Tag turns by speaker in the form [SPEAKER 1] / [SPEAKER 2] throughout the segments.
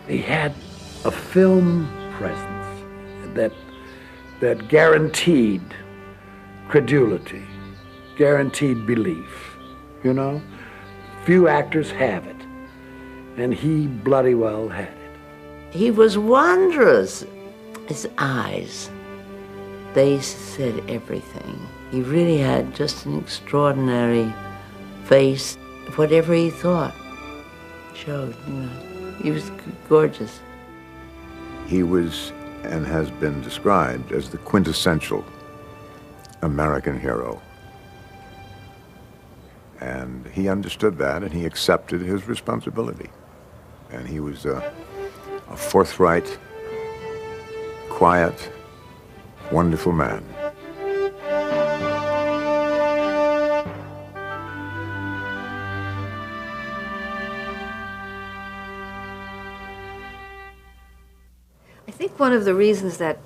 [SPEAKER 1] He had a film presence that guaranteed credulity, guaranteed belief, you know? Few actors have it, and he bloody well had it.
[SPEAKER 2] He was wondrous. His eyes, they said everything. He really had just an extraordinary face. Whatever he thought showed, you know. He was gorgeous.
[SPEAKER 3] He was and has been described as the quintessential American hero. And he understood that, and he accepted his responsibility. And he was a forthright, quiet, wonderful man.
[SPEAKER 4] I think one of the reasons that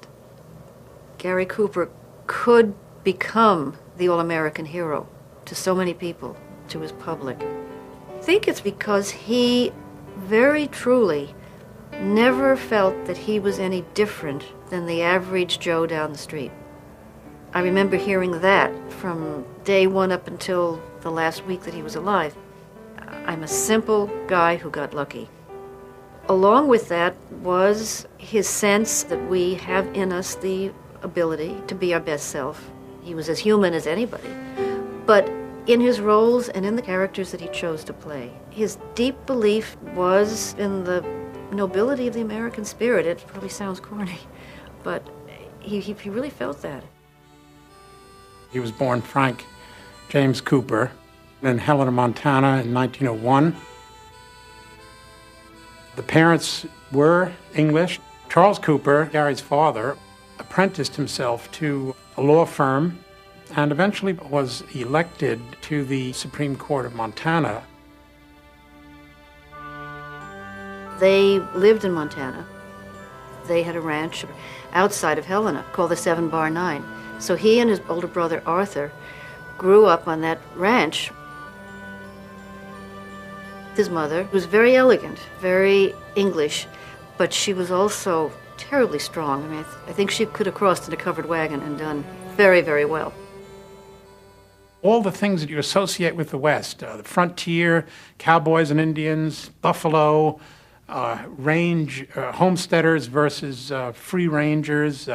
[SPEAKER 4] Gary Cooper could become the all-American hero to so many people, to his public, I think it's because he very truly never felt that he was any different than the average Joe down the street. I remember hearing that from day one up until the last week that he was alive. I'm a simple guy who got lucky. Along with that was his sense that we have in us the ability to be our best self. He was as human as anybody. But in his roles and in the characters that he chose to play, his deep belief was in the nobility of the American spirit. It probably sounds corny, but he really felt that.
[SPEAKER 5] He was born Frank James Cooper in Helena, Montana in 1901. The parents were English. Charles Cooper, Gary's father, apprenticed himself to a law firm and eventually was elected to the Supreme Court of Montana.
[SPEAKER 4] They lived in Montana. They had a ranch outside of Helena called the 7 Bar 9. So he and his older brother Arthur grew up on that ranch. His mother was very elegant, very English, but she was also terribly strong. I mean, I think she could have crossed in a covered wagon and done very, very well.
[SPEAKER 5] All the things that you associate with the West, the frontier, cowboys and Indians, buffalo, range, homesteaders versus free rangers,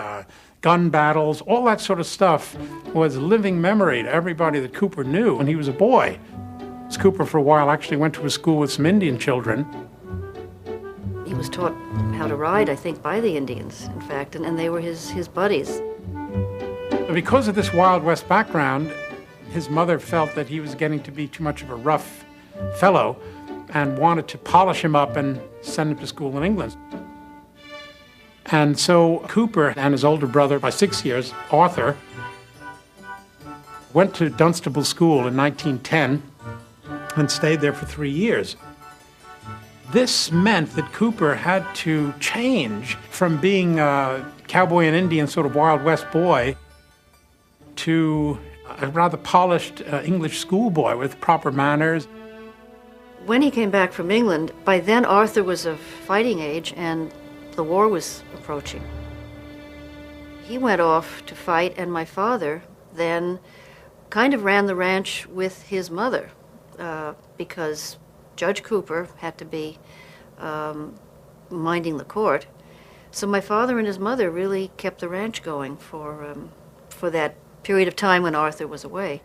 [SPEAKER 5] gun battles, all that sort of stuff was living memory to everybody that Cooper knew when he was a boy. Cooper, for a while, actually went to a school with some Indian children.
[SPEAKER 4] He was taught how to ride, I think, by the Indians, in fact, and they were his buddies.
[SPEAKER 5] Because of this Wild West background, his mother felt that he was getting to be too much of a rough fellow and wanted to polish him up and send him to school in England. And so Cooper and his older brother, by 6 years, Arthur, went to Dunstable School in 1910 and stayed there for 3 years. This meant that Cooper had to change from being a cowboy and Indian sort of Wild West boy to a rather polished English schoolboy with proper manners.
[SPEAKER 4] When he came back from England, by then Arthur was of fighting age and the war was approaching. He went off to fight, and my father then kind of ran the ranch with his mother. Because Judge Cooper had to be minding the court. So my father and his mother really kept the ranch going for that period of time when Arthur was away.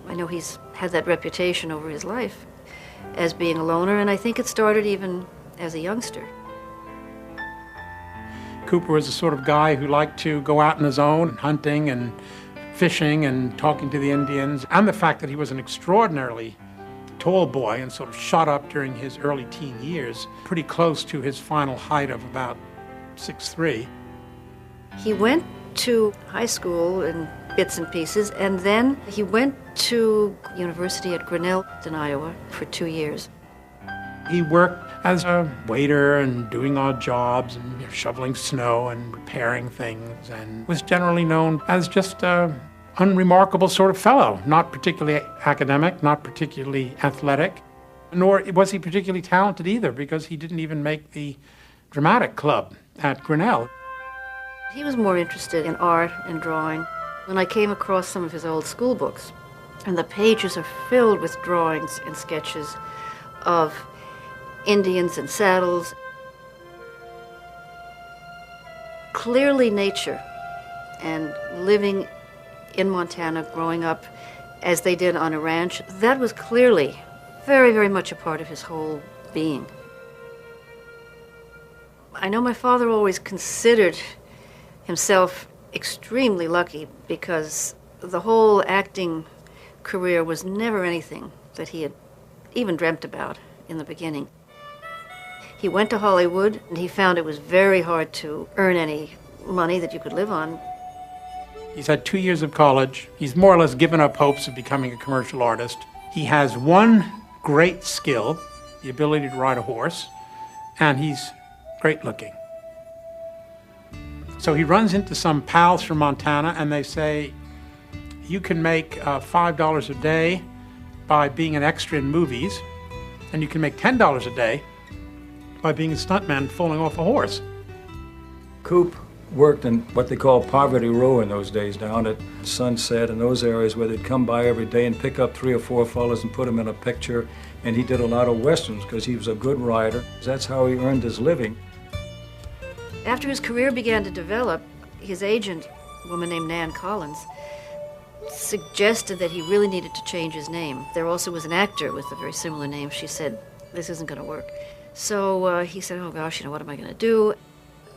[SPEAKER 4] I know he's had that reputation over his life as being a loner, and I think it started even as a youngster.
[SPEAKER 5] Cooper was the sort of guy who liked to go out on his own, hunting and fishing and talking to the Indians, and the fact that he was an extraordinarily tall boy and sort of shot up during his early teen years, pretty close to his final height of about 6'3".
[SPEAKER 4] He went to high school in bits and pieces, and then he went to university at Grinnell in Iowa for 2 years.
[SPEAKER 5] He worked as a waiter and doing odd jobs and shoveling snow and repairing things, and was generally known as just a unremarkable sort of fellow, not particularly academic, not particularly athletic, nor was he particularly talented either, because he didn't even make the dramatic club at Grinnell.
[SPEAKER 4] He was more interested in art and drawing. When I came across some of his old school books, and the pages are filled with drawings and sketches of Indians and saddles. Clearly nature, and living in Montana, growing up as they did on a ranch, that was clearly very, very much a part of his whole being. I know my father always considered himself extremely lucky because the whole acting career was never anything that he had even dreamt about in the beginning. He went to Hollywood and he found it was very hard to earn any money that you could live on.
[SPEAKER 5] He's had 2 years of college. He's more or less given up hopes of becoming a commercial artist. He has one great skill, the ability to ride a horse, and he's great looking. So he runs into some pals from Montana and they say, you can make $5 a day by being an extra in movies, and you can make $10 a day by being a stuntman falling off a horse.
[SPEAKER 6] Coop worked in what they call Poverty Row in those days, down at Sunset and those areas where they'd come by every day and pick up 3 or 4 fellas and put them in a picture. And he did a lot of westerns because he was a good rider. That's how he earned his living.
[SPEAKER 4] After his career began to develop, his agent, a woman named Nan Collins, suggested that he really needed to change his name. There also was an actor with a very similar name. She said, this isn't going to work. So he said, oh gosh, what am I going to do?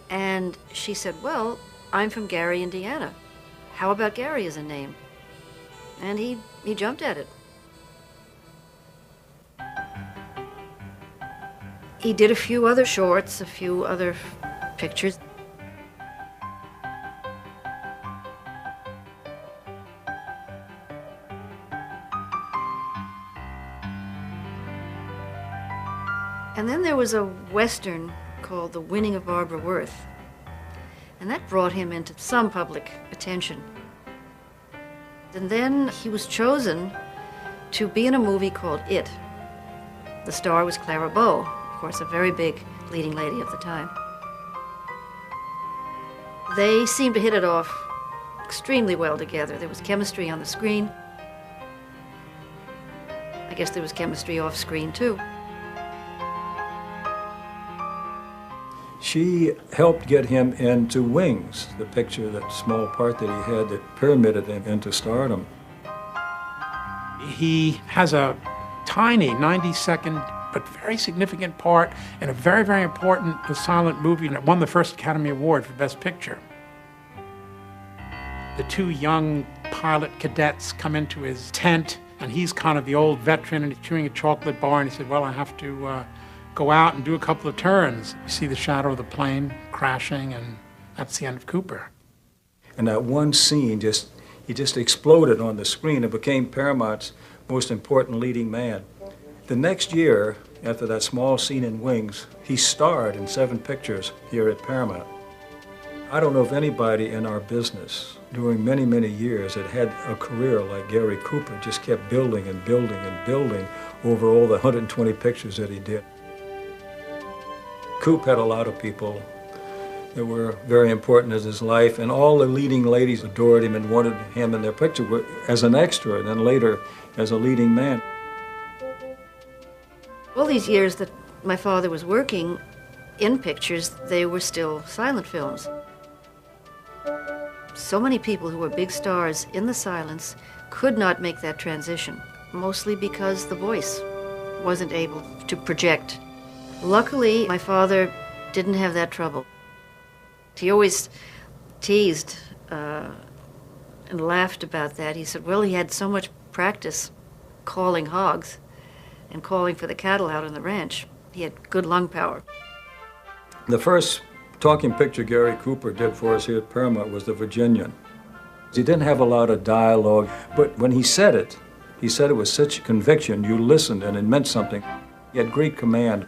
[SPEAKER 4] And she said, well, I'm from Gary, Indiana. How about Gary as a name? And he jumped at it. He did a few other shorts, a few other pictures. And then there was a Western called The Winning of Barbara Worth. And that brought him into some public attention. And then he was chosen to be in a movie called It. The star was Clara Bow, of course, a very big leading lady of the time. They seemed to hit it off extremely well together. There was chemistry on the screen. I guess there was chemistry off screen, too.
[SPEAKER 6] She helped get him into Wings, the picture, that small part that he had that pyramided him into stardom.
[SPEAKER 5] He has a tiny 90-second but very significant part in a very, very important silent movie that won the first Academy Award for Best Picture. The 2 young pilot cadets come into his tent, and he's kind of the old veteran, and he's chewing a chocolate bar, and he said, well, I have to go out and do a couple of turns. You see the shadow of the plane crashing, and that's the end of Cooper.
[SPEAKER 6] And that one scene, he just exploded on the screen and became Paramount's most important leading man. The next year, after that small scene in Wings, he starred in 7 pictures here at Paramount. I don't know if anybody in our business during many, many years that had a career like Gary Cooper, just kept building and building and building over all the 120 pictures that he did. Coop had a lot of people that were very important in his life, and all the leading ladies adored him and wanted him in their picture as an extra, and then later as a leading man.
[SPEAKER 4] All these years that my father was working in pictures, they were still silent films. So many people who were big stars in the silence could not make that transition, mostly because the voice wasn't able to project. Luckily, my father didn't have that trouble. He always teased and laughed about that. He said, well, he had so much practice calling hogs and calling for the cattle out on the ranch. He had good lung power.
[SPEAKER 6] The first talking picture Gary Cooper did for us here at Paramount was The Virginian. He didn't have a lot of dialogue, but when he said it with such conviction, you listened and it meant something. He had great command.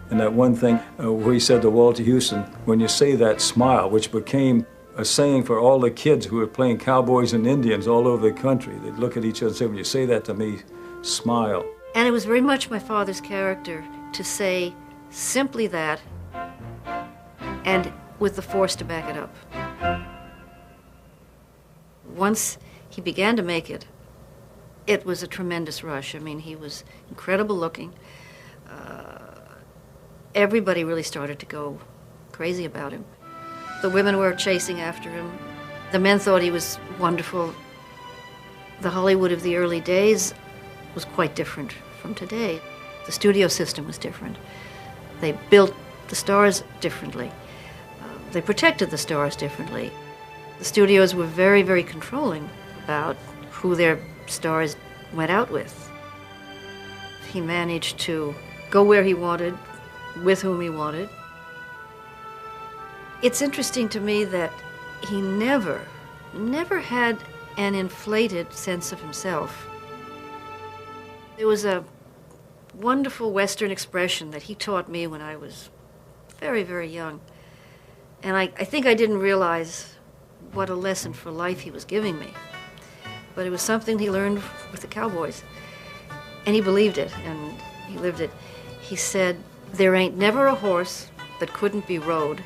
[SPEAKER 6] And that one thing where he said to Walter Houston, when you say that, smile, which became a saying for all the kids who were playing cowboys and Indians all over the country. They'd look at each other and say, when you say that to me, smile.
[SPEAKER 4] And it was very much my father's character to say simply that and with the force to back it up. Once he began to make it, it was a tremendous rush. I mean, he was incredible looking. Everybody really started to go crazy about him. The women were chasing after him. The men thought he was wonderful. The Hollywood of the early days was quite different from today. The studio system was different. They built the stars differently. They protected the stars differently. The studios were very, very controlling about who their stars went out with. He managed to go where he wanted, with whom he wanted. It's interesting to me that he never had an inflated sense of himself. There was a wonderful Western expression that he taught me when I was very, very young. And I think I didn't realize what a lesson for life he was giving me. But it was something he learned with the cowboys. And he believed it, and he lived it. He said, "There ain't never a horse that couldn't be rode.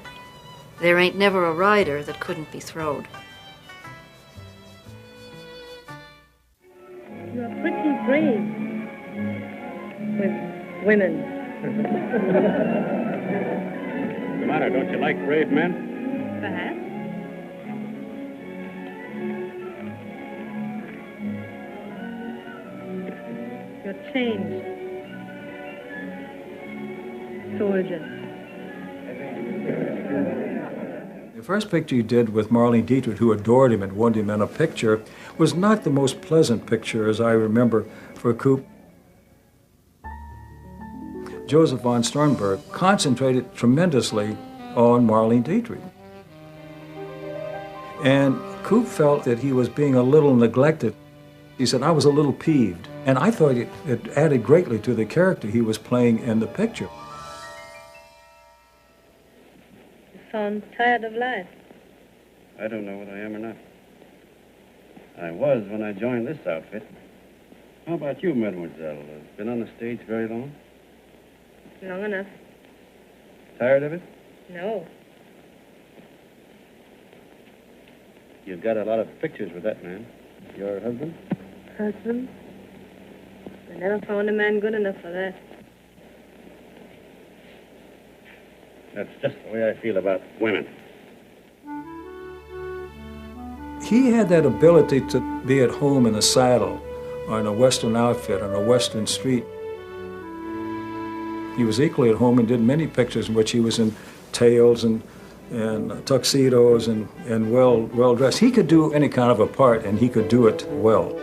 [SPEAKER 4] There ain't never a rider that couldn't be throwed."
[SPEAKER 7] You are pretty brave with women.
[SPEAKER 8] What's the matter? Don't you like brave men?
[SPEAKER 7] Perhaps. You're changed. Soldier.
[SPEAKER 6] The first picture he did with Marlene Dietrich, who adored him and wanted him in a picture, was not the most pleasant picture, as I remember, for Coop. Joseph von Sternberg concentrated tremendously on Marlene Dietrich. And Coop felt that he was being a little neglected. He said, "I was a little peeved." And I thought it added greatly to the character he was playing in the picture.
[SPEAKER 7] You sound tired of life.
[SPEAKER 8] I don't know whether I am or not. I was when I joined this outfit. How about you, mademoiselle? Been on the stage very long?
[SPEAKER 7] Long enough.
[SPEAKER 8] Tired of it?
[SPEAKER 7] No.
[SPEAKER 8] You've got a lot of pictures with that man. Your husband?
[SPEAKER 7] Husband? I never found a man good enough for that.
[SPEAKER 8] That's just the way I feel about women.
[SPEAKER 6] He had that ability to be at home in the saddle or in a Western outfit on a Western street. He was equally at home and did many pictures in which he was in tails and tuxedos and well dressed. He could do any kind of a part, and he could do it well.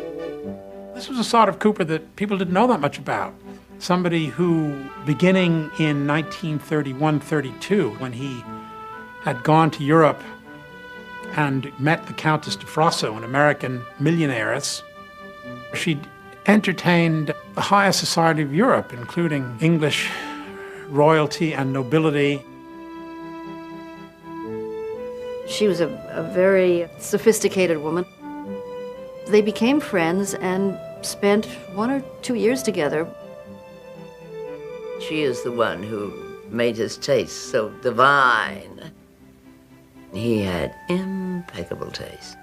[SPEAKER 5] This was a sort of Cooper that people didn't know that much about. Somebody who, beginning in 1931-32, when he had gone to Europe and met the Countess de Frosso, an American millionairess, she entertained the highest society of Europe, including English royalty and nobility.
[SPEAKER 4] She was a very sophisticated woman. They became friends and spent 1 or 2 years together.
[SPEAKER 2] She is the one who made his taste so divine. He had impeccable taste.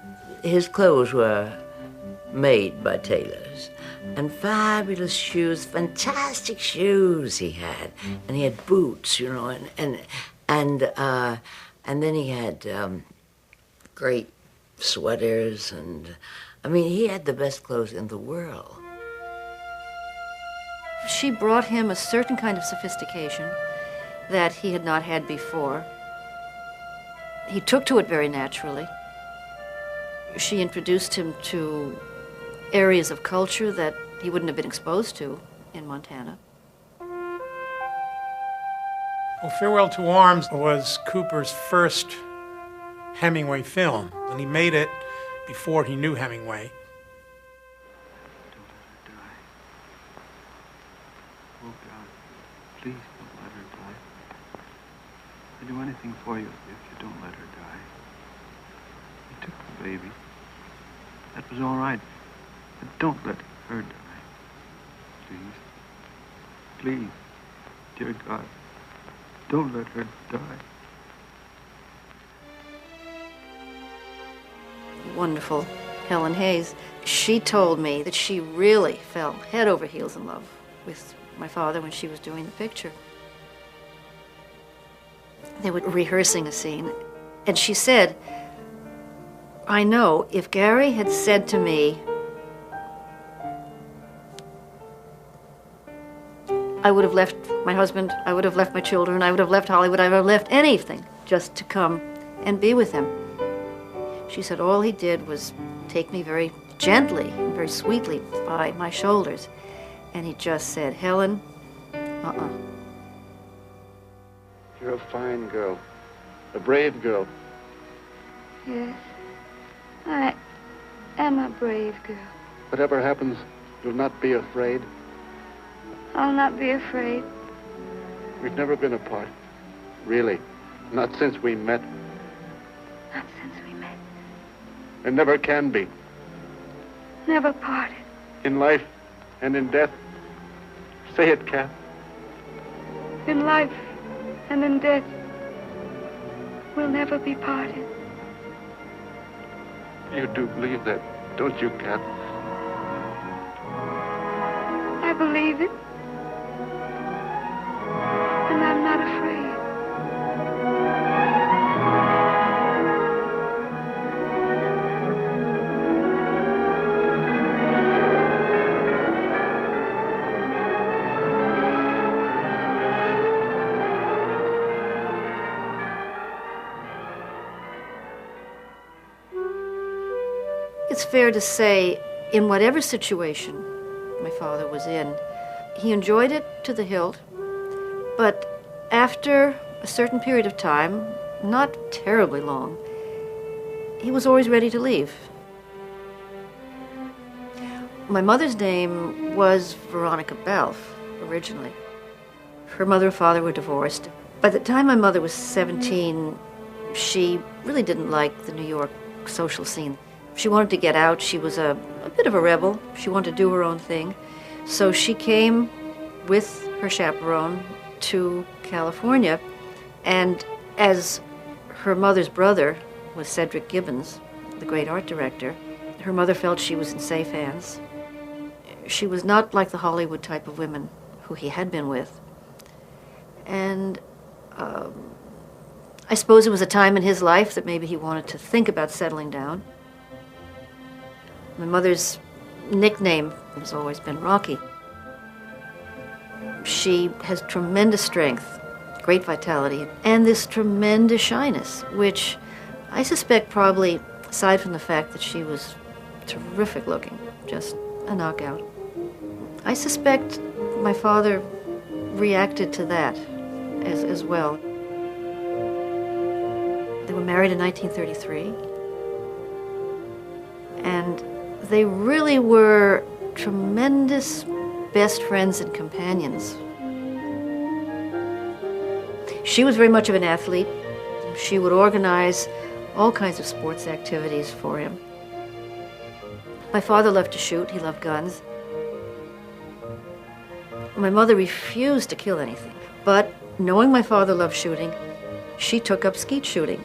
[SPEAKER 2] His clothes were made by tailors, and fabulous shoes, fantastic shoes he had, and he had boots, you know, and then he had great sweaters, and I mean, he had the best clothes in the world.
[SPEAKER 4] She brought him a certain kind of sophistication that he had not had before. He took to it very naturally. She introduced him to areas of culture that he wouldn't have been exposed to in Montana.
[SPEAKER 5] Well, Farewell to Arms was Cooper's first Hemingway film, and he made it before he knew Hemingway.
[SPEAKER 9] Oh, God, please don't let her die. I'll do anything for you if you don't let her die. You took the baby. That was all right. But don't let her die. Please. Please. Dear God, don't let her die.
[SPEAKER 4] wonderful Helen Hayes, she told me that she really fell head over heels in love with my father when she was doing the picture. They were rehearsing a scene, and she said, I know if Gary had said to me, I would have left my husband, I would have left my children, I would have left Hollywood, I would have left anything just to come and be with him. She said all he did was take me very gently and very sweetly by my shoulders, and he just said, Helen,
[SPEAKER 9] You're a fine girl, a brave girl.
[SPEAKER 10] Yes, I am a brave girl.
[SPEAKER 9] Whatever happens, you'll not be afraid.
[SPEAKER 10] I'll not be afraid.
[SPEAKER 9] We've never been apart, really, not since we met.
[SPEAKER 10] Not since we met.
[SPEAKER 9] And never can be.
[SPEAKER 10] Never parted.
[SPEAKER 9] In life and in death. Say it, Kath.
[SPEAKER 10] In life and in death, we'll never be parted.
[SPEAKER 9] You do believe that, don't you, Kath?
[SPEAKER 10] I believe it. And I'm not afraid.
[SPEAKER 4] It's fair to say, in whatever situation my father was in, he enjoyed it to the hilt, but after a certain period of time, not terribly long, he was always ready to leave. My mother's name was Veronica Balfe, originally. Her mother and father were divorced. By the time my mother was 17, she really didn't like the New York social scene. She wanted to get out. She was a bit of a rebel. She wanted to do her own thing. So she came with her chaperone to California, and as her mother's brother was Cedric Gibbons, the great art director, her mother felt she was in safe hands. She was not like the Hollywood type of women who he had been with. And I suppose it was a time in his life that maybe he wanted to think about settling down. My mother's nickname has always been Rocky. She has tremendous strength, great vitality, and this tremendous shyness, which I suspect probably, aside from the fact that she was terrific looking, just a knockout, I suspect my father reacted to that as well. They were married in 1933, and they really were tremendous best friends and companions. She was very much of an athlete. She would organize all kinds of sports activities for him. My father loved to shoot. He loved guns. My mother refused to kill anything, but knowing my father loved shooting, she took up skeet shooting.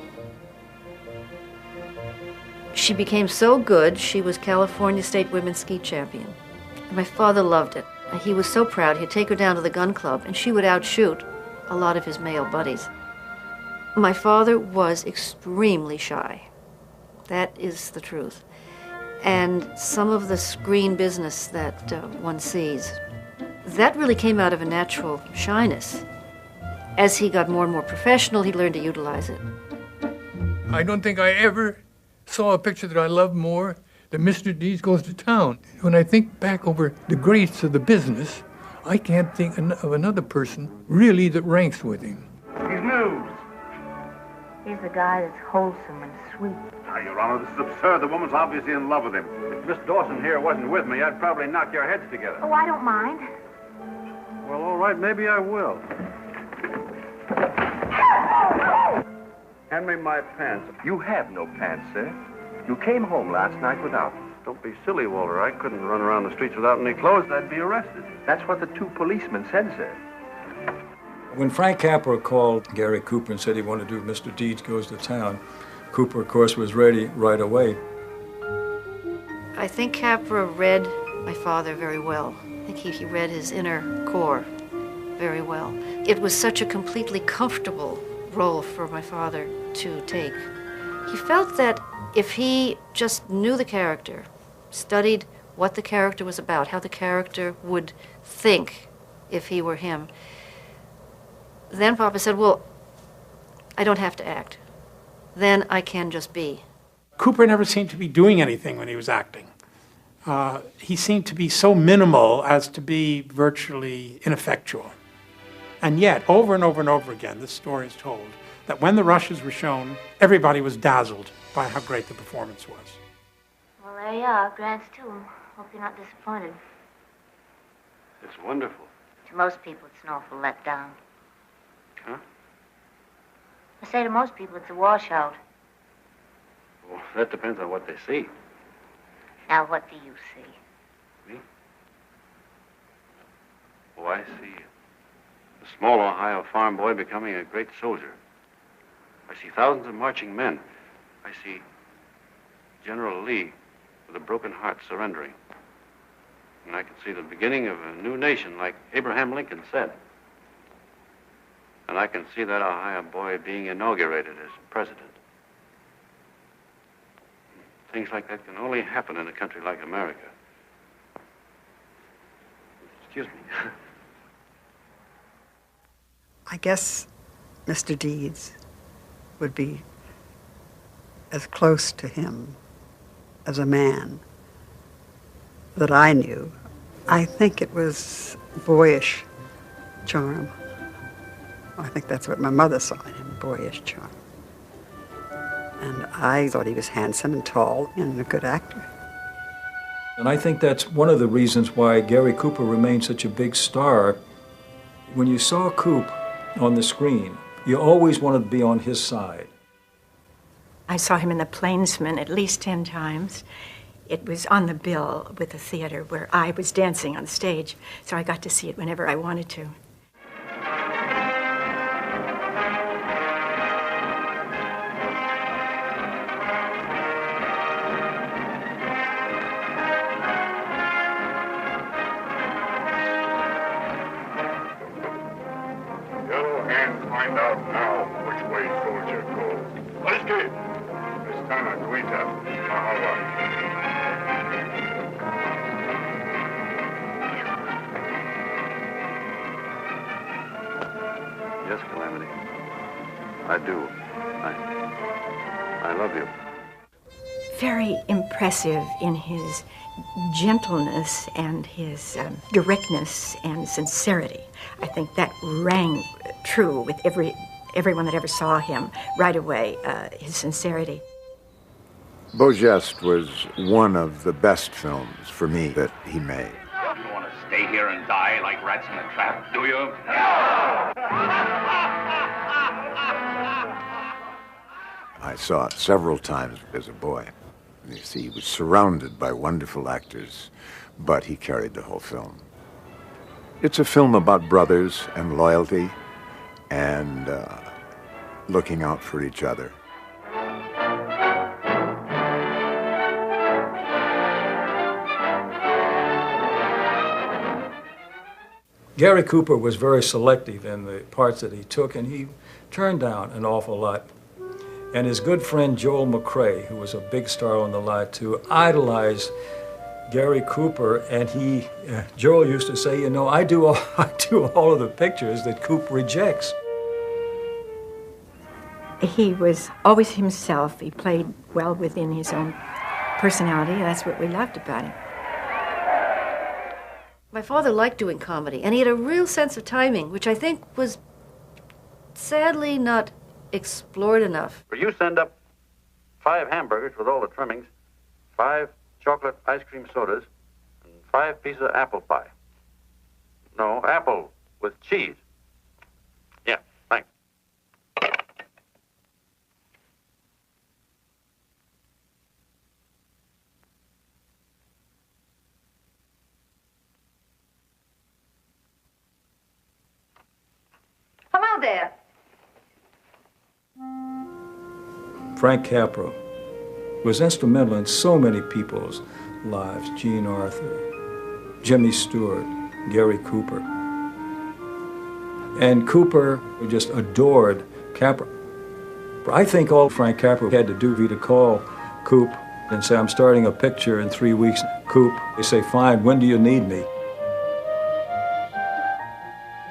[SPEAKER 4] She became so good, she was California State Women's Skeet Champion. And my father loved it. He was so proud. He'd take her down to the gun club, and she would outshoot a lot of his male buddies. My father was extremely shy. That is the truth. And some of the screen business that one sees, that really came out of a natural shyness. As he got more and more professional, he learned to utilize it.
[SPEAKER 11] I don't think I ever saw a picture that I loved more than Mr. Deeds Goes to Town. When I think back over the greats of the business, I can't think of another person really that ranks with him.
[SPEAKER 12] He's news.
[SPEAKER 13] He's a guy that's wholesome and sweet.
[SPEAKER 12] Now, Your Honor, this is absurd. The woman's obviously in love with him. If Miss Dawson here wasn't with me, I'd probably knock your heads together.
[SPEAKER 13] Oh, I don't mind.
[SPEAKER 12] Well, all right, maybe I will. Hand me my pants.
[SPEAKER 14] You have no pants, sir. You came home last night without them.
[SPEAKER 12] Don't be silly, Walter. I couldn't run around the streets without any clothes. I'd be arrested.
[SPEAKER 14] That's what the two policemen said, sir.
[SPEAKER 6] When Frank Capra called Gary Cooper and said he wanted to do Mr. Deeds Goes to Town, Cooper, of course, was ready right away.
[SPEAKER 4] I think Capra read my father very well. I think he read his inner core very well. It was such a completely comfortable role for my father to take. He felt that if he just knew the character, studied what the character was about, how the character would think if he were him, then Papa said, well, I don't have to act. Then I can just be.
[SPEAKER 5] Cooper never seemed to be doing anything when he was acting. He seemed to be so minimal as to be virtually ineffectual. And yet, over and over and over again, this story is told that when the rushes were shown, everybody was dazzled by how great the performance was.
[SPEAKER 13] Well, there you are, Grant's tomb. Hope you're not disappointed.
[SPEAKER 8] It's wonderful.
[SPEAKER 13] To most people, it's an awful letdown.
[SPEAKER 8] Huh?
[SPEAKER 13] I say to most people, it's a washout.
[SPEAKER 8] Well, that depends on what they see.
[SPEAKER 13] Now, what do you see?
[SPEAKER 8] Me? Oh, I see a small Ohio farm boy becoming a great soldier. I see thousands of marching men. I see General Lee with a broken heart surrendering. And I can see the beginning of a new nation, like Abraham Lincoln said. And I can see that Ohio boy being inaugurated as president. Things like that can only happen in a country like America. Excuse me.
[SPEAKER 15] I guess Mr. Deeds would be as close to him as a man that I knew. I think it was boyish charm. I think that's what my mother saw in him, boyish charm. And I thought he was handsome and tall and a good actor.
[SPEAKER 6] And I think that's one of the reasons why Gary Cooper remained such a big star. When you saw Coop on the screen, you always wanted to be on his side.
[SPEAKER 16] I saw him in The Plainsman at least 10 times. It was on the bill with the theater where I was dancing on stage, so I got to see it whenever I wanted to.
[SPEAKER 17] Find out now which way soldier goes. Let's get Estana, Guita, Mahava.
[SPEAKER 8] Yes, Calamity. I do. I love you.
[SPEAKER 16] Very impressive in his gentleness and his directness and sincerity. I think that rang true with everyone that ever saw him right away, his sincerity.
[SPEAKER 3] Beau Geste was one of the best films for me that he made.
[SPEAKER 18] You want to stay here and die like rats in a trap, do you?
[SPEAKER 3] I saw it several times as a boy. You see, he was surrounded by wonderful actors, but he carried the whole film. It's a film about brothers and loyalty and looking out for each other.
[SPEAKER 6] Gary Cooper was very selective in the parts that he took, and he turned down an awful lot. And his good friend Joel McCrea, who was a big star on the lot too, idolized Gary Cooper, and Joel used to say, you know, I do all of the pictures that Coop rejects.
[SPEAKER 16] He was always himself. He played well within his own personality. That's what we loved about him.
[SPEAKER 4] My father liked doing comedy, and he had a real sense of timing, which I think was sadly not explored enough.
[SPEAKER 8] Will you send up 5 hamburgers with all the trimmings, 5 chocolate ice cream sodas, and 5 pieces of apple pie? No, apple with cheese. Yeah, thanks.
[SPEAKER 4] Hello there.
[SPEAKER 6] Frank Capra was instrumental in so many people's lives, Jean Arthur, Jimmy Stewart, Gary Cooper. And Cooper just adored Capra. I think all Frank Capra had to do would be to call Coop and say, I'm starting a picture in 3 weeks. Coop, they say, fine, when do you need me?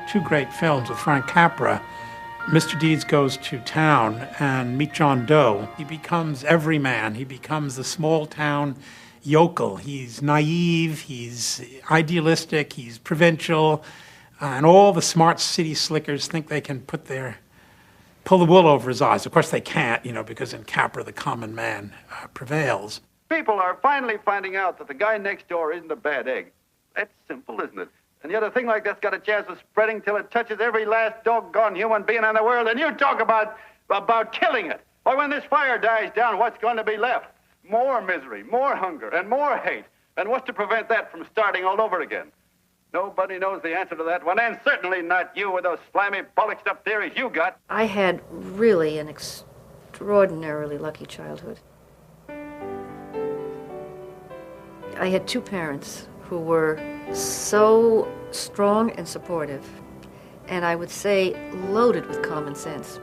[SPEAKER 5] Two great films with Frank Capra. Mr. Deeds Goes to Town and Meet John Doe. He becomes everyman. He becomes the small town yokel. He's naive, he's idealistic, he's provincial, and all the smart city slickers think they can pull the wool over his eyes. Of course they can't, because in Capra the common man prevails.
[SPEAKER 12] People are finally finding out that the guy next door isn't a bad egg. That's simple, isn't it? And yet a thing like that's got a chance of spreading till it touches every last doggone human being in the world, and you talk about killing it. Why, when this fire dies down, what's going to be left? More misery, more hunger, and more hate. And what's to prevent that from starting all over again? Nobody knows the answer to that one, and certainly not you with those slimy, bollocksed up theories you got.
[SPEAKER 4] I had really an extraordinarily lucky childhood. I had two parents who were so strong and supportive, and I would say loaded with common sense.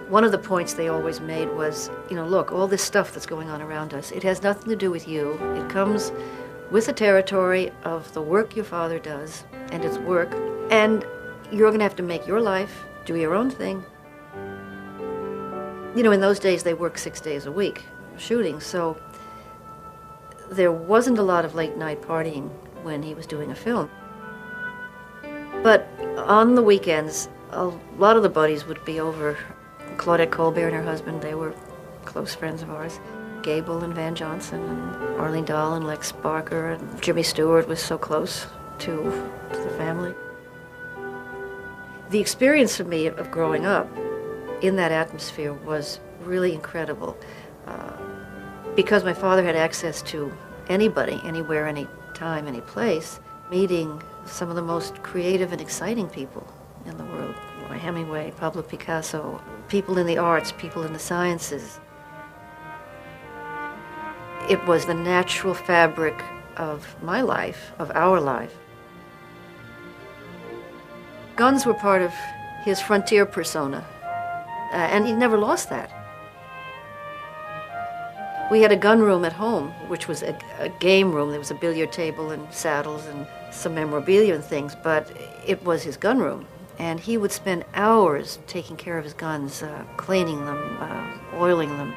[SPEAKER 4] One of the points they always made was, look, all this stuff that's going on around us, it has nothing to do with you. It comes with the territory of the work your father does, and it's work, and you're going to have to make your life, do your own thing. In those days they worked 6 days a week shooting, so there wasn't a lot of late night partying when he was doing a film. But on the weekends, a lot of the buddies would be over. Claudette Colbert and her husband, they were close friends of ours. Gable and Van Johnson and Arlene Dahl and Lex Barker, and Jimmy Stewart was so close to the family. The experience for me of growing up in that atmosphere was really incredible. Because my father had access to anybody, anywhere, any time, any place, meeting some of the most creative and exciting people in the world. Hemingway, Pablo Picasso, people in the arts, people in the sciences. It was the natural fabric of my life, of our life. Guns were part of his frontier persona, and he never lost that. We had a gun room at home, which was a game room. There was a billiard table and saddles and some memorabilia and things, but it was his gun room. And he would spend hours taking care of his guns, cleaning them, oiling them.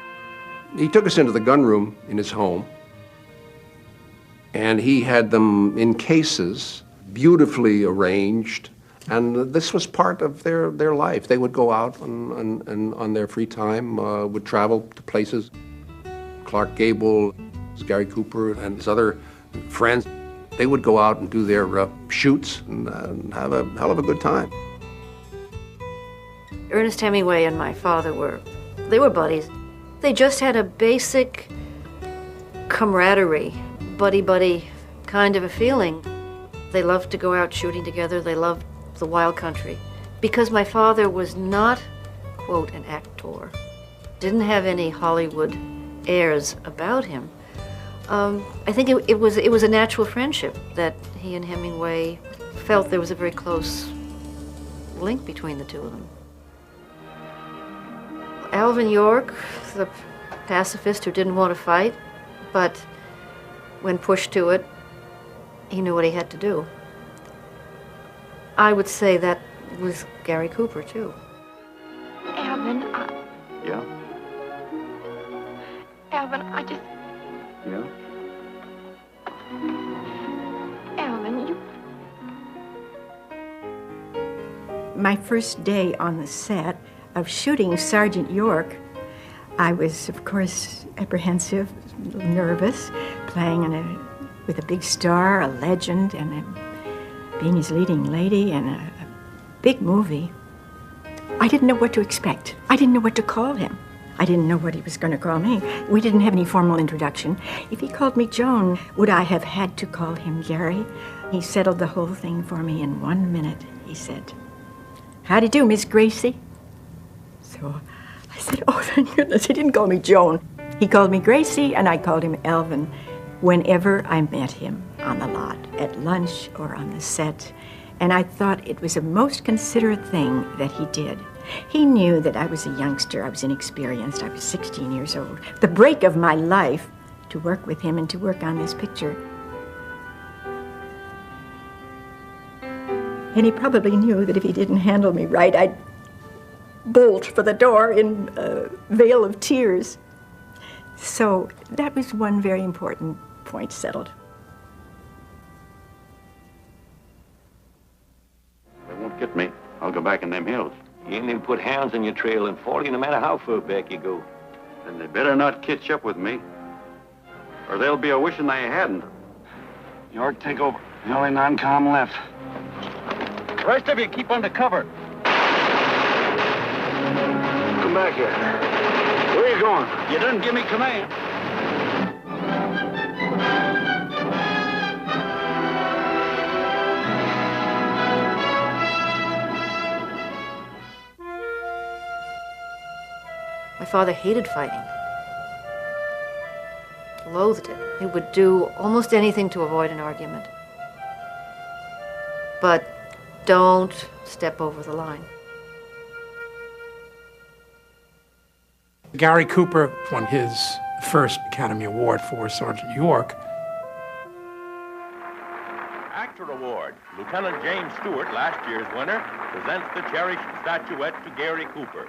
[SPEAKER 19] He took us into the gun room in his home, and he had them in cases, beautifully arranged, and this was part of their life. They would go out and on their free time, would travel to places. Clark Gable, Gary Cooper, and his other friends, they would go out and do their shoots and have a hell of a good time.
[SPEAKER 4] Ernest Hemingway and my father were buddies. They just had a basic camaraderie, buddy-buddy kind of a feeling. They loved to go out shooting together. They loved the wild country. Because my father was not, quote, an actor, didn't have any Hollywood airs about him, I think it was a natural friendship that he and Hemingway felt there was a very close link between the two of them. Alvin York, the pacifist who didn't want to fight, but when pushed to it, he knew what he had to do. I would say that was Gary Cooper, too.
[SPEAKER 10] Alvin,
[SPEAKER 12] Yeah?
[SPEAKER 10] Alvin, I just...
[SPEAKER 12] Yeah?
[SPEAKER 10] Alvin, you...
[SPEAKER 16] My first day on the set of shooting Sergeant York, I was, of course, apprehensive, nervous, playing with a big star, a legend, and being his leading lady in a big movie. I didn't know what to expect. I didn't know what to call him. I didn't know what he was going to call me. We didn't have any formal introduction. If he called me Joan, would I have had to call him Gary? He settled the whole thing for me in 1 minute. He said, "How do you do, Miss Gracie?" So I said, "Oh, thank goodness he didn't call me Joan." He called me Gracie, and I called him Alvin whenever I met him on the lot, at lunch or on the set. And I thought it was a most considerate thing that he did. He knew that I was a youngster, I was inexperienced, I was 16 years old. The break of my life to work with him and to work on this picture. And he probably knew that if he didn't handle me right, I'd bolt for the door in a veil of tears. So that was one very important point settled.
[SPEAKER 8] They won't get me. I'll go back in them hills.
[SPEAKER 20] You ain't even put hounds on your trail in 40, no matter how far back you go.
[SPEAKER 8] Then they better not catch up with me, or they'll be a-wishing they hadn't. York, take over. The only non-com left. The rest of you keep under cover. Come back here. Where are you going? You didn't give me command.
[SPEAKER 4] My father hated fighting. Loathed it. He would do almost anything to avoid an argument. But don't step over the line.
[SPEAKER 5] Gary Cooper won his first Academy Award for Sergeant York.
[SPEAKER 21] Actor Award. Lieutenant James Stewart, last year's winner, presents the cherished statuette to Gary Cooper.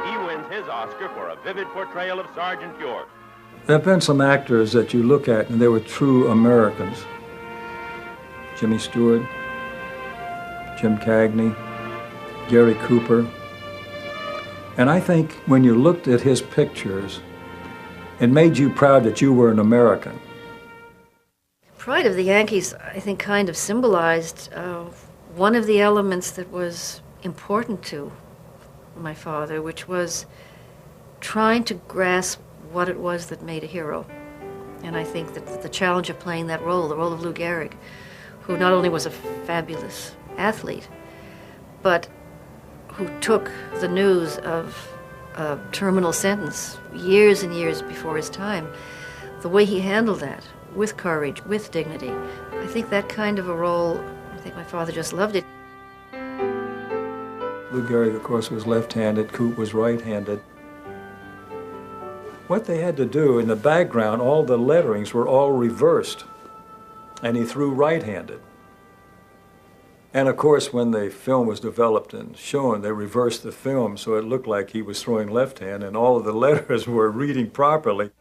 [SPEAKER 21] He wins his Oscar for a vivid portrayal of Sergeant York.
[SPEAKER 6] There have been some actors that you look at and they were true Americans. Jimmy Stewart, Jim Cagney, Gary Cooper. And I think when you looked at his pictures, it made you proud that you were an American.
[SPEAKER 4] Pride of the Yankees, I think, kind of symbolized one of the elements that was important to my father, which was trying to grasp what it was that made a hero. And I think that the challenge of playing that role, the role of Lou Gehrig, who not only was a fabulous athlete, but who took the news of a terminal sentence years and years before his time, the way he handled that, with courage, with dignity, I think that kind of a role, I think my father just loved it.
[SPEAKER 6] Lou Gehrig, of course, was left-handed, Coop was right-handed. What they had to do, in the background, all the letterings were all reversed, and he threw right-handed. And of course, when the film was developed and shown, they reversed the film so it looked like he was throwing left-hand, and all of the letters were reading properly.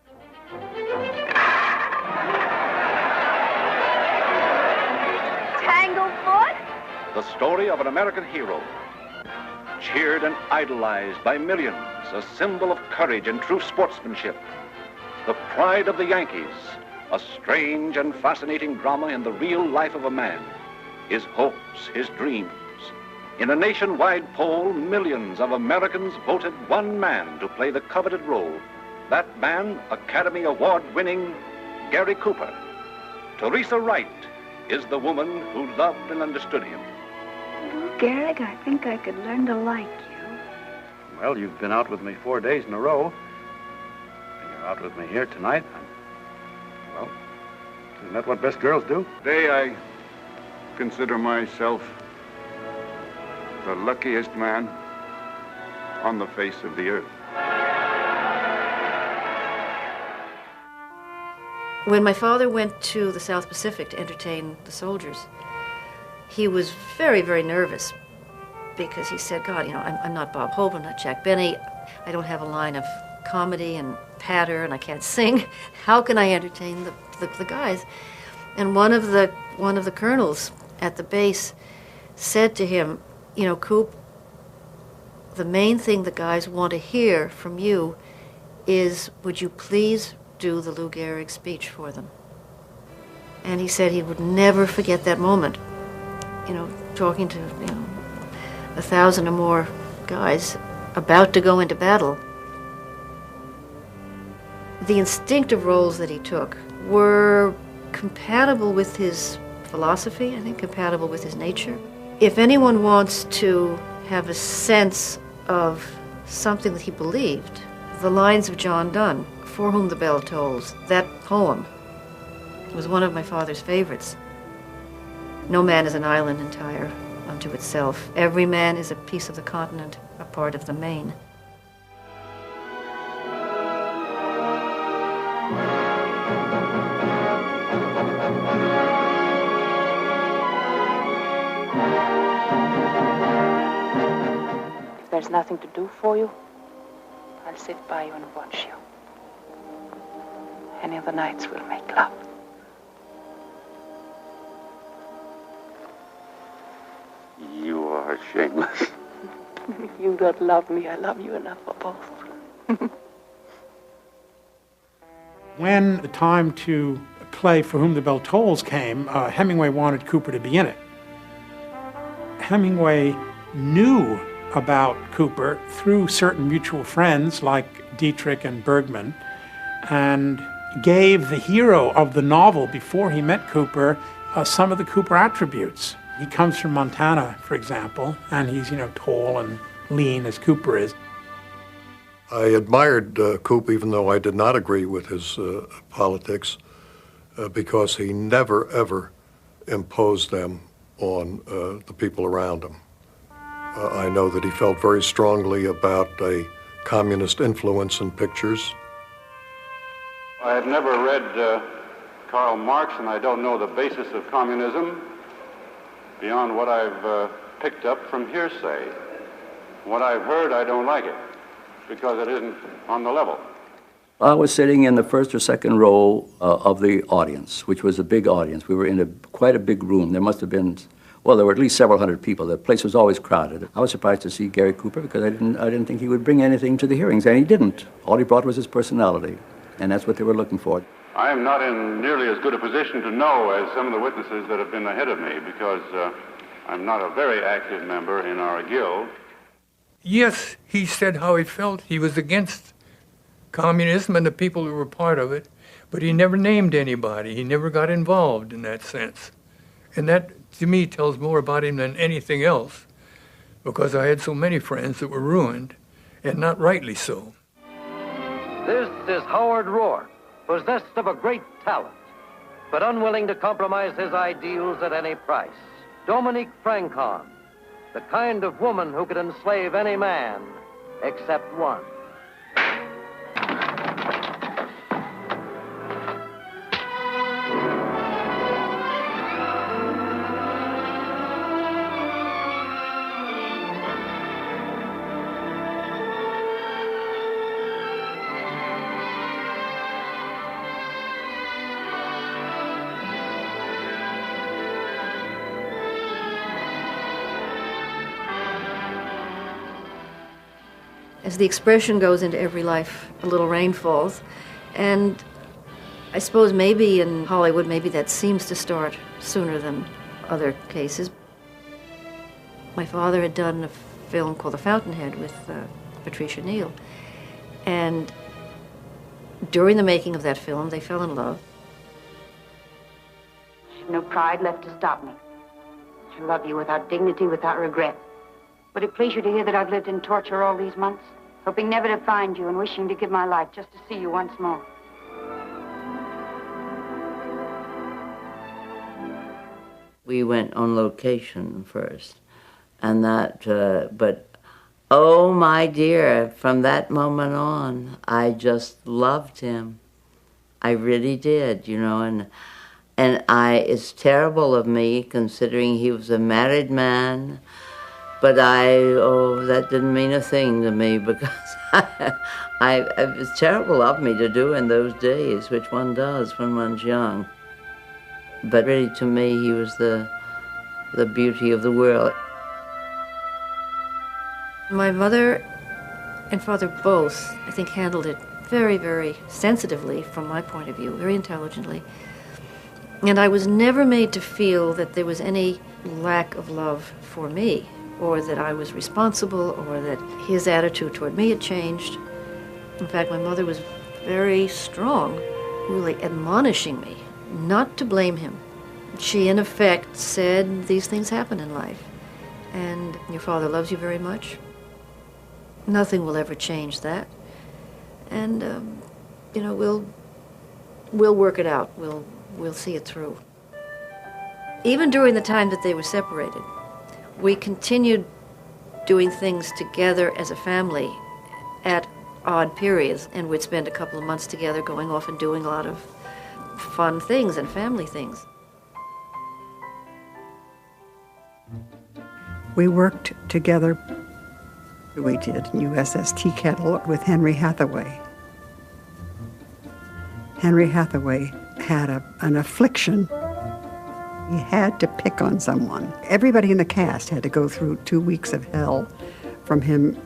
[SPEAKER 10] Tanglefoot?
[SPEAKER 12] The story of an American hero, cheered and idolized by millions, a symbol of courage and true sportsmanship. The pride of the Yankees, a strange and fascinating drama in the real life of a man, his hopes, his dreams. In a nationwide poll, millions of Americans voted one man to play the coveted role. That man, Academy Award-winning Gary Cooper. Teresa Wright is the woman who loved and understood him.
[SPEAKER 10] Gehrig, I think I could learn to like you.
[SPEAKER 8] Well, you've been out with me 4 days in a row, and you're out with me here tonight. Well, isn't that what best girls do?
[SPEAKER 17] Today I consider myself the luckiest man on the face of the earth.
[SPEAKER 4] When my father went to the South Pacific to entertain the soldiers, he was very, very nervous because he said, God, you know, I'm not Bob Hope, I'm not Jack Benny, I don't have a line of comedy and patter, and I can't sing. How can I entertain the guys? And one of the colonels at the base said to him, you know, Coop, the main thing the guys want to hear from you is, would you please do the Lou Gehrig speech for them? And he said he would never forget that moment. You know, talking to, 1,000 or more guys about to go into battle. The instinctive roles that he took were compatible with his philosophy, I think compatible with his nature. If anyone wants to have a sense of something that he believed, the lines of John Donne For Whom the Bell Tolls, that poem was one of my father's favorites. No man is an island entire unto itself. Every man is a piece of the continent, a part of the main.
[SPEAKER 13] If there's nothing to do for you, I'll sit by you and watch you. Any of the nights we'll make love.
[SPEAKER 17] You are shameless.
[SPEAKER 13] If you don't love me, I love you enough for both.
[SPEAKER 5] When the time to play For Whom the Bell Tolls came, Hemingway wanted Cooper to be in it. Hemingway knew about Cooper through certain mutual friends like Dietrich and Bergman, and gave the hero of the novel, before he met Cooper, some of the Cooper attributes. He comes from Montana, for example, and he's, tall and lean as Cooper is.
[SPEAKER 1] I admired Cooper, even though I did not agree with his politics, because he never, ever imposed them on the people around him. I know that he felt very strongly about a communist influence in pictures.
[SPEAKER 12] I have never read Karl Marx, and I don't know the basis of communism beyond what I've picked up from hearsay. What I've heard, I don't like it, because it isn't on the level.
[SPEAKER 22] I was sitting in the first or second row of the audience, which was a big audience. We were in quite a big room. There must have been, well, there were at least several hundred people. The place was always crowded. I was surprised to see Gary Cooper because I didn't think he would bring anything to the hearings, and he didn't. All he brought was his personality, and that's what they were looking for.
[SPEAKER 12] I am not in nearly as good a position to know as some of the witnesses that have been ahead of me, because I'm not a very active member in our guild.
[SPEAKER 11] Yes, he said how he felt. He was against communism and the people who were part of it, but he never named anybody. He never got involved in that sense. And that, to me, tells more about him than anything else, because I had so many friends that were ruined, and not rightly so.
[SPEAKER 23] This is Howard Roark, possessed of a great talent, but unwilling to compromise his ideals at any price. Dominique Francon, the kind of woman who could enslave any man except one.
[SPEAKER 4] As the expression goes into every life, a little rain falls. And I suppose maybe in Hollywood, maybe that seems to start sooner than other cases. My father had done a film called The Fountainhead with Patricia Neal. And during the making of that film, they fell in love.
[SPEAKER 13] She'd no pride left to stop me. She'll love you without dignity, without regret. Would it please you to hear that I've lived in torture all these months, hoping never to find you and wishing to give my life just to see you once more?
[SPEAKER 2] We went on location first, and that, but oh my dear, from that moment on, I just loved him. I really did, and it's terrible of me considering he was a married man. But that didn't mean a thing to me because it was terrible of me to do in those days, which one does when one's young. But really, to me, he was the beauty of the world.
[SPEAKER 4] My mother and father both, I think, handled it very, very sensitively from my point of view, very intelligently. And I was never made to feel that there was any lack of love for me, or that I was responsible, or that his attitude toward me had changed. In fact, my mother was very strong, really admonishing me not to blame him. She, in effect, said, these things happen in life, and your father loves you very much. Nothing will ever change that. And you know, we'll work it out. We'll see it through. Even during the time that they were separated, we continued doing things together as a family at odd periods, and we'd spend a couple of months together going off and doing a lot of fun things and family things.
[SPEAKER 15] We worked together. We did USS Tea Kettle with Henry Hathaway. Henry Hathaway had an affliction. He had to pick on someone. Everybody in the cast had to go through 2 weeks of hell from him.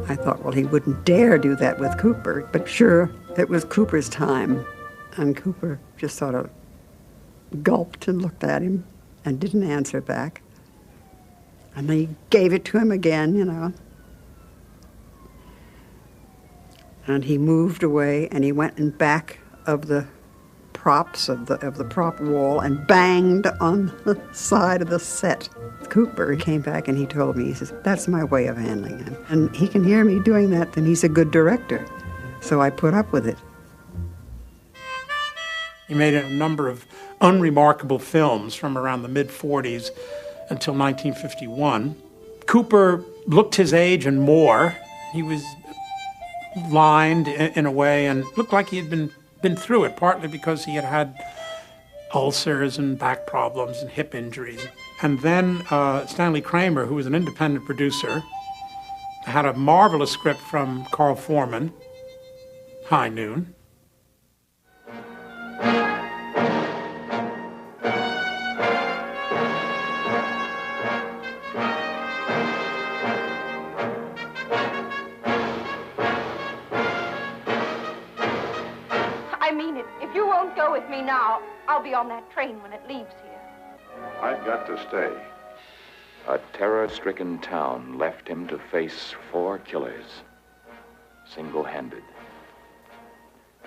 [SPEAKER 15] I thought, well, he wouldn't dare do that with Cooper. But sure, it was Cooper's time. And Cooper just sort of gulped and looked at him and didn't answer back. And then he gave it to him again, you know. And he moved away, and he went in back of the props of the prop wall and banged on the side of the set. Cooper came back and he told me, he says, that's my way of handling him. And he can hear me doing that, then he's a good director. So I put up with it.
[SPEAKER 5] He made a number of unremarkable films from around the mid-40s until 1951. Cooper looked his age and more. He was lined in a way and looked like he had been through it, partly because he had had ulcers and back problems and hip injuries. And then Stanley Kramer, who was an independent producer, had a marvelous script from Carl Foreman, High Noon.
[SPEAKER 7] I mean it. If you won't go with me now, I'll be on that train when it leaves here.
[SPEAKER 17] I've got to stay.
[SPEAKER 9] A terror-stricken town left him to face 4 killers, single-handed,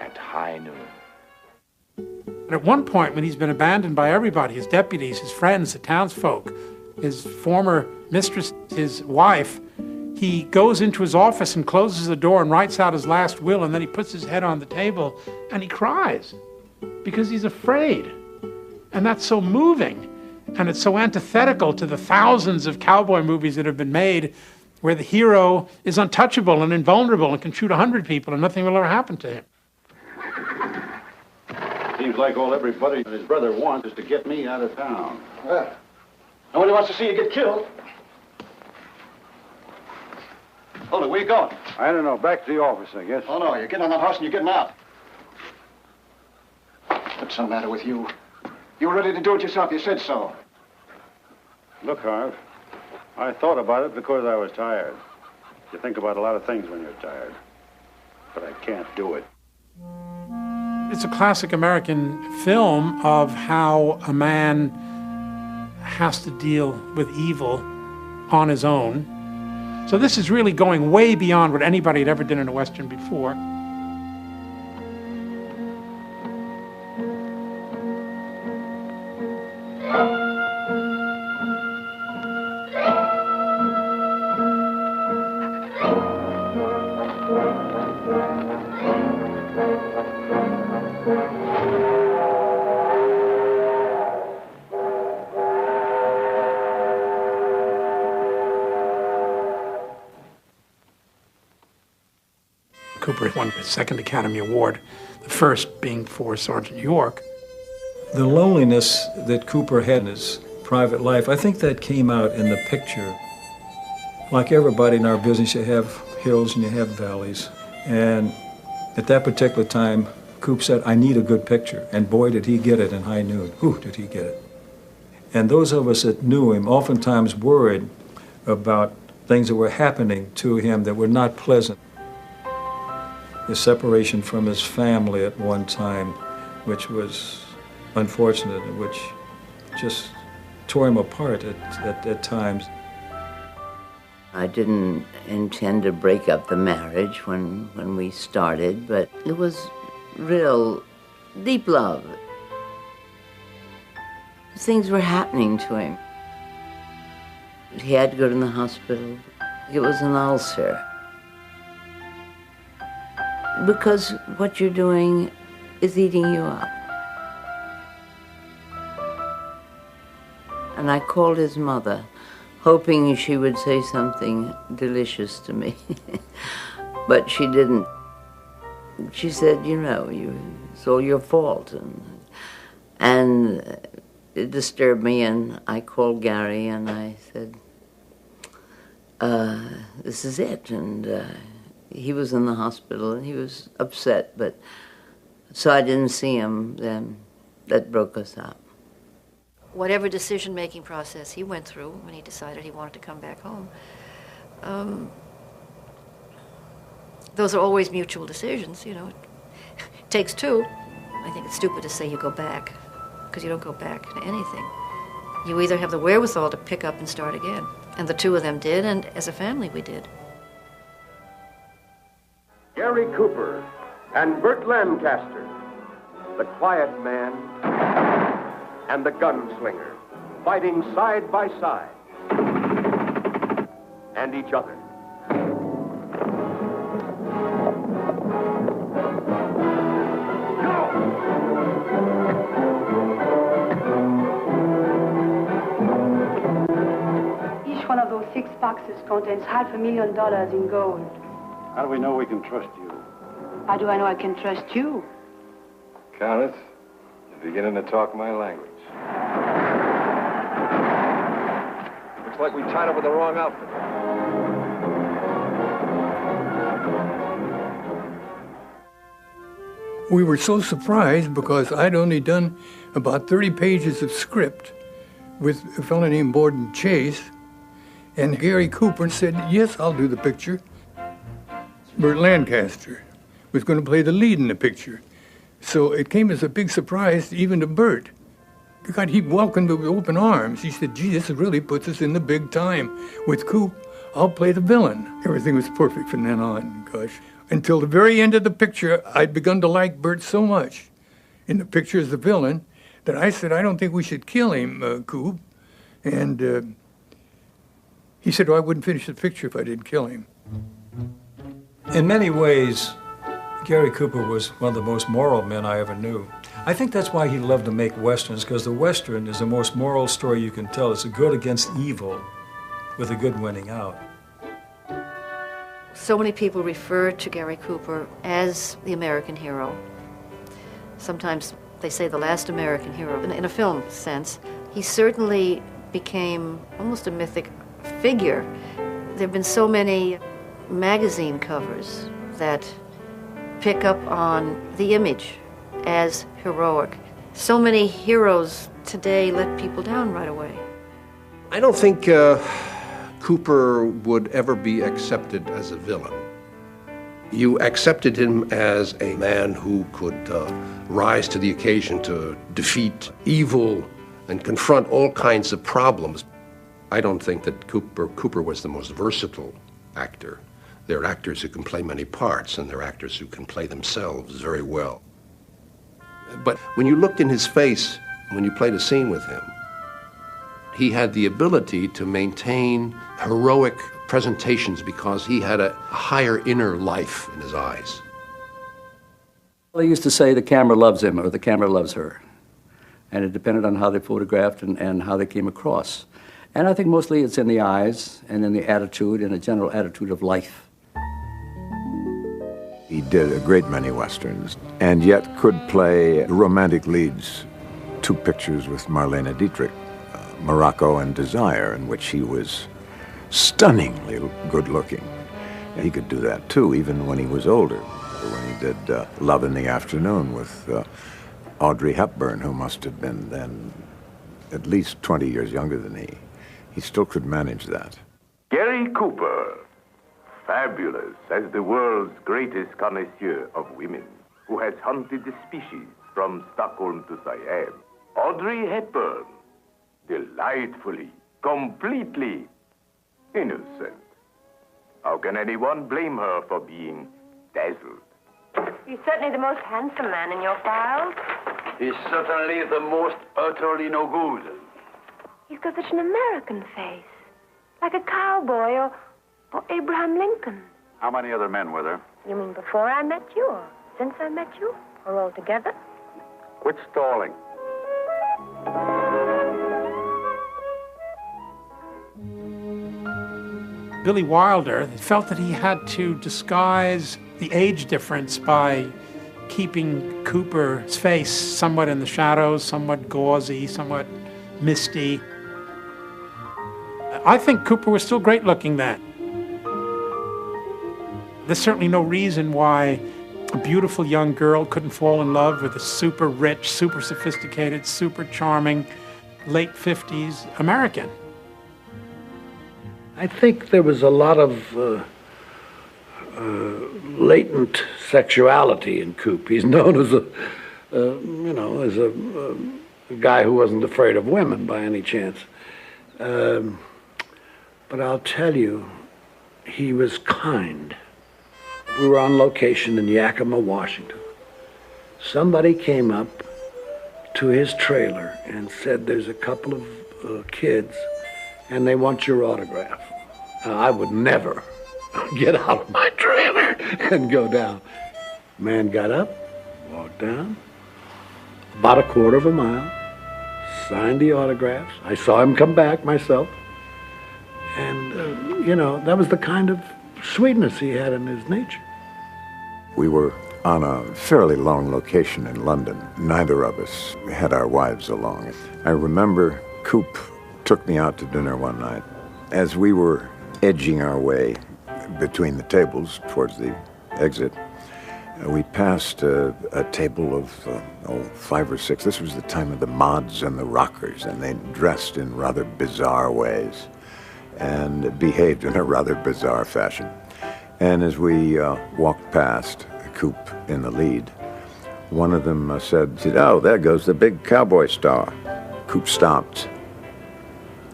[SPEAKER 9] at high noon.
[SPEAKER 5] At one point, when he's been abandoned by everybody, his deputies, his friends, the townsfolk, his former mistress, his wife, he goes into his office and closes the door and writes out his last will, and then he puts his head on the table and he cries because he's afraid. And that's so moving. And it's so antithetical to the thousands of cowboy movies that have been made where the hero is untouchable and invulnerable and can shoot 100 people and nothing will ever happen to him.
[SPEAKER 12] Seems like all everybody and his brother wants is to get me out of town.
[SPEAKER 14] Well, nobody wants to see you get killed. Hold it, where you going?
[SPEAKER 12] I don't know. Back to the office, I guess.
[SPEAKER 14] Oh, no, you're getting on that horse and you're getting out. What's the matter with you? You were ready to do it yourself. You said so.
[SPEAKER 12] Look, Harv, I thought about it because I was tired. You think about a lot of things when you're tired. But I can't do it.
[SPEAKER 5] It's a classic American film of how a man has to deal with evil on his own. So this is really going way beyond what anybody had ever done in a Western before. Cooper won his second Academy Award, the first being for Sergeant York.
[SPEAKER 6] The loneliness that Cooper had in his private life, I think that came out in the picture. Like everybody in our business, you have hills and you have valleys. And at that particular time, Coop said, I need a good picture. And boy, did he get it in High Noon. Whew, did he get it. And those of us that knew him oftentimes worried about things that were happening to him that were not pleasant. The separation from his family at one time, which was unfortunate, and which just tore him apart at times.
[SPEAKER 2] I didn't intend to break up the marriage when we started, but it was real deep love. Things were happening to him. He had to go to the hospital. It was an ulcer. because what you're doing is eating you up. And I called his mother, hoping she would say something delicious to me. But she didn't. She said, you know, it's all your fault. And it disturbed me, and I called Gary, and I said, this is it. And he was in the hospital, and he was upset, but so I didn't see him then. That broke us up.
[SPEAKER 4] Whatever decision-making process he went through when he decided he wanted to come back home, those are always mutual decisions, you know. It takes two. I think it's stupid to say you go back, because you don't go back to anything. You either have the wherewithal to pick up and start again. And the two of them did, and as a family we did.
[SPEAKER 3] Gary Cooper and Burt Lancaster, the quiet man and the gunslinger, fighting side by side, and each other.
[SPEAKER 10] Each one of those 6 boxes contains $500,000 in gold.
[SPEAKER 12] How do we know we can trust you?
[SPEAKER 10] How do I know I can trust you?
[SPEAKER 18] Countess, you're beginning to talk my language. Looks like we tied up with the wrong outfit.
[SPEAKER 11] We were so surprised because I'd only done about 30 pages of script with a fellow named Borden Chase, and Gary Cooper said, yes, I'll do the picture. Burt Lancaster was going to play the lead in the picture. So it came as a big surprise even to Burt. God, he welcomed it with open arms. He said, gee, this really puts us in the big time. With Coop, I'll play the villain. Everything was perfect from then on, gosh. Until the very end of the picture, I'd begun to like Burt so much in the picture as the villain that I said, I don't think we should kill him, Coop. And he said, well, I wouldn't finish the picture if I didn't kill him.
[SPEAKER 6] In many ways, Gary Cooper was one of the most moral men I ever knew. I think that's why he loved to make Westerns, because the Western is the most moral story you can tell. It's a good against evil, with a good winning out.
[SPEAKER 4] So many people refer to Gary Cooper as the American hero. Sometimes they say the last American hero. In a film sense, he certainly became almost a mythic figure. There have been so many magazine covers that pick up on the image as heroic. So many heroes today let people down right away.
[SPEAKER 19] I don't think Cooper would ever be accepted as a villain. You accepted him as a man who could rise to the occasion to defeat evil and confront all kinds of problems. I don't think that Cooper was the most versatile actor. There are actors who can play many parts, and there are actors who can play themselves very well. But when you looked in his face, when you played a scene with him, he had the ability to maintain heroic presentations because he had a higher inner life in his eyes.
[SPEAKER 22] They used to say the camera loves him or the camera loves her. And it depended on how they photographed and how they came across. And I think mostly it's in the eyes and in the attitude and a general attitude of life.
[SPEAKER 24] He did a great many Westerns, and yet could play romantic leads. 2 pictures with Marlene Dietrich, Morocco and Desire, in which he was stunningly good-looking. He could do that, too, even when he was older. When he did Love in the Afternoon with Audrey Hepburn, who must have been then at least 20 years younger than he still could manage that.
[SPEAKER 3] Gary Cooper, fabulous as the world's greatest connoisseur of women, who has hunted the species from Stockholm to Siam. Audrey Hepburn, delightfully, completely innocent. How can anyone blame her for being dazzled?
[SPEAKER 7] He's certainly the most handsome man in your files.
[SPEAKER 18] He's certainly the most utterly no good.
[SPEAKER 7] He's got such an American face, like a cowboy or Abraham Lincoln.
[SPEAKER 12] How many other men were there?
[SPEAKER 7] You mean before I met you, or since I met you, or all together?
[SPEAKER 12] Quit stalling.
[SPEAKER 5] Billy Wilder felt that he had to disguise the age difference by keeping Cooper's face somewhat in the shadows, somewhat gauzy, somewhat misty. I think Cooper was still great looking then. There's certainly no reason why a beautiful young girl couldn't fall in love with a super rich, super sophisticated, super charming, late 50s American.
[SPEAKER 8] I think there was a lot of latent sexuality in Coop. He's known as a guy who wasn't afraid of women by any chance. But I'll tell you, he was kind. We were on location in Yakima, Washington. Somebody came up to his trailer and said, there's a couple of kids and they want your autograph. Now, I would never get out of my trailer and go down. Man got up, walked down, about a quarter of a mile, signed the autographs. I saw him come back myself. And, that was the kind of sweetness he had in his nature.
[SPEAKER 24] We were on a fairly long location in London. Neither of us had our wives along. I remember Coop took me out to dinner one night. As we were edging our way between the tables towards the exit, we passed a table of 5 or 6. This was the time of the mods and the rockers, and they dressed in rather bizarre ways and behaved in a rather bizarre fashion. And as we walked past, Coop in the lead, one of them said, "Oh, there goes the big cowboy star." Coop stopped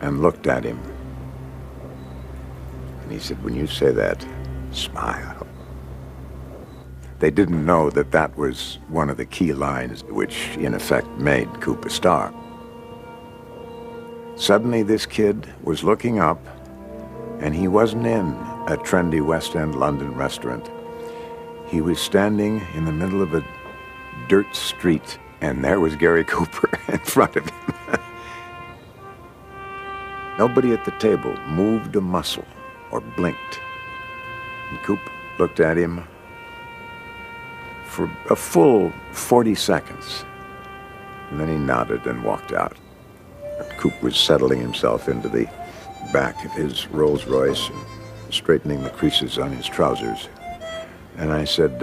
[SPEAKER 24] and looked at him. And he said, "When you say that, smile." They didn't know that that was one of the key lines which, in effect, made Coop a star. Suddenly, this kid was looking up, and he wasn't in a trendy West End London restaurant. He was standing in the middle of a dirt street, and there was Gary Cooper in front of him. Nobody at the table moved a muscle or blinked. And Coop looked at him for a full 40 seconds. And then he nodded and walked out. Coop was settling himself into the back of his Rolls Royce and straightening the creases on his trousers. And I said,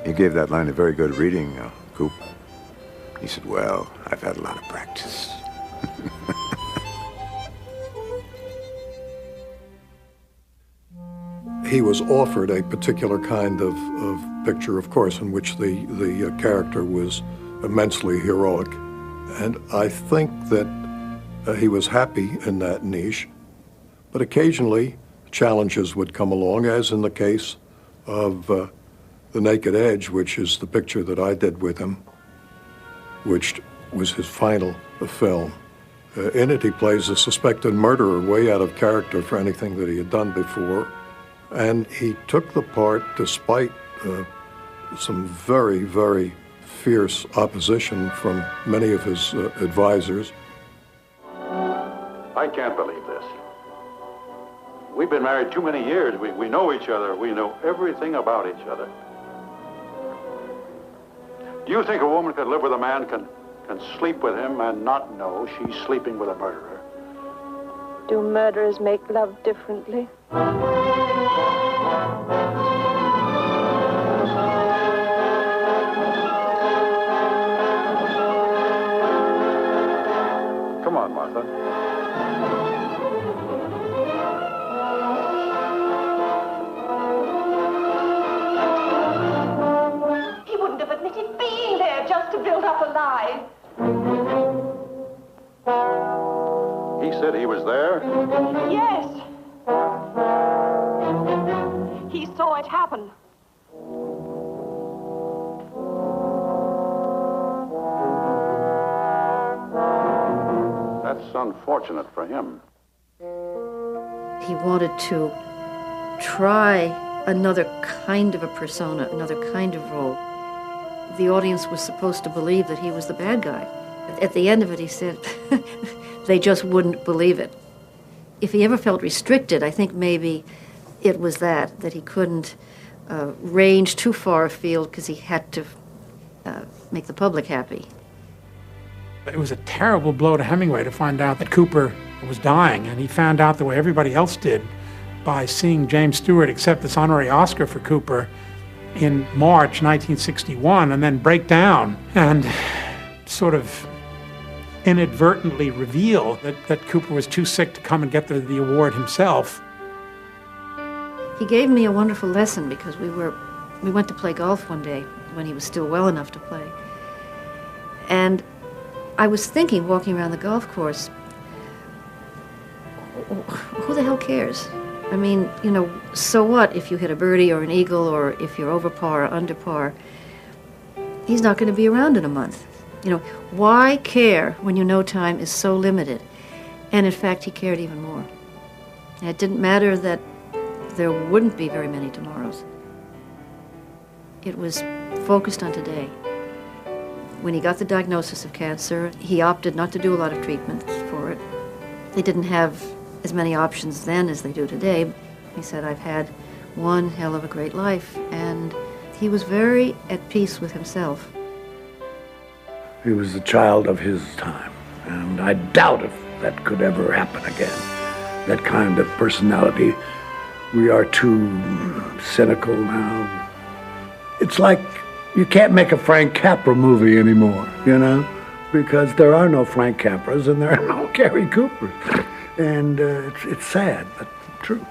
[SPEAKER 24] "You gave that line a very good reading, Coop." He said, "Well, I've had a lot of practice."
[SPEAKER 1] He was offered a particular kind of picture, of course, in which the character was immensely heroic. And I think that he was happy in that niche. But occasionally, challenges would come along, as in the case of The Naked Edge, which is the picture that I did with him, which was his final film. In it, he plays a suspected murderer, way out of character for anything that he had done before. And he took the part despite some very, very fierce opposition from many of his advisors.
[SPEAKER 12] I can't believe this. We've been married too many years. We know each other. We know everything about each other. Do you think a woman could live with a man, can sleep with him and not know she's sleeping with a murderer?
[SPEAKER 7] Do murderers make love differently?
[SPEAKER 12] Come on, Martha.
[SPEAKER 7] He wouldn't have admitted being there just to build up a lie.
[SPEAKER 12] He said he was there?
[SPEAKER 7] Yes. He saw it happen.
[SPEAKER 12] That's unfortunate for him.
[SPEAKER 4] He wanted to try another kind of a persona, another kind of role. The audience was supposed to believe that he was the bad guy. At the end of it, he said, they just wouldn't believe it. If he ever felt restricted, I think maybe it was that he couldn't range too far afield because he had to make the public happy.
[SPEAKER 5] It was a terrible blow to Hemingway to find out that Cooper was dying, and he found out the way everybody else did by seeing James Stewart accept this honorary Oscar for Cooper in March 1961 and then break down and sort of inadvertently reveal that Cooper was too sick to come and get the award himself.
[SPEAKER 4] He gave me a wonderful lesson because we went to play golf one day when he was still well enough to play. And I was thinking, walking around the golf course, who the hell cares? I mean, you know, so what if you hit a birdie or an eagle or if you're over par or under par? He's not going to be around in a month. You know, why care when you know time is so limited? And in fact, he cared even more. And it didn't matter that there wouldn't be very many tomorrows. It was focused on today. When he got the diagnosis of cancer, he opted not to do a lot of treatments for it. They didn't have as many options then as they do today. He said, I've had one hell of a great life, and he was very at peace with himself.
[SPEAKER 8] He was the child of his time, and I doubt if that could ever happen again. That kind of personality. We are too cynical now. It's like you can't make a Frank Capra movie anymore, you know, because there are no Frank Capras and there are no Gary Coopers. And it's sad, but true.